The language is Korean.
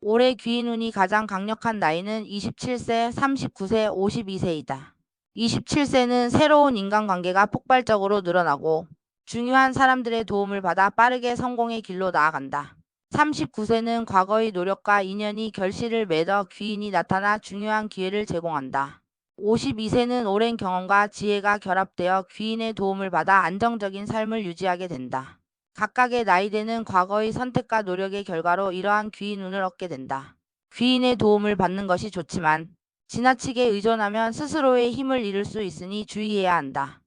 올해 귀인운이 가장 강력한 나이는 27세, 39세, 52세이다. 27세는 새로운 인간관계가 폭발적으로 늘어나고 중요한 사람들의 도움을 받아 빠르게 성공의 길로 나아간다. 39세는 과거의 노력과 인연이 결실을 맺어 귀인이 나타나 중요한 기회를 제공한다. 52세는 오랜 경험과 지혜가 결합되어 귀인의 도움을 받아 안정적인 삶을 유지하게 된다. 각각의 나이대는 과거의 선택과 노력의 결과로 이러한 귀인운을 얻게 된다. 귀인의 도움을 받는 것이 좋지만 지나치게 의존하면 스스로의 힘을 잃을 수 있으니 주의해야 한다.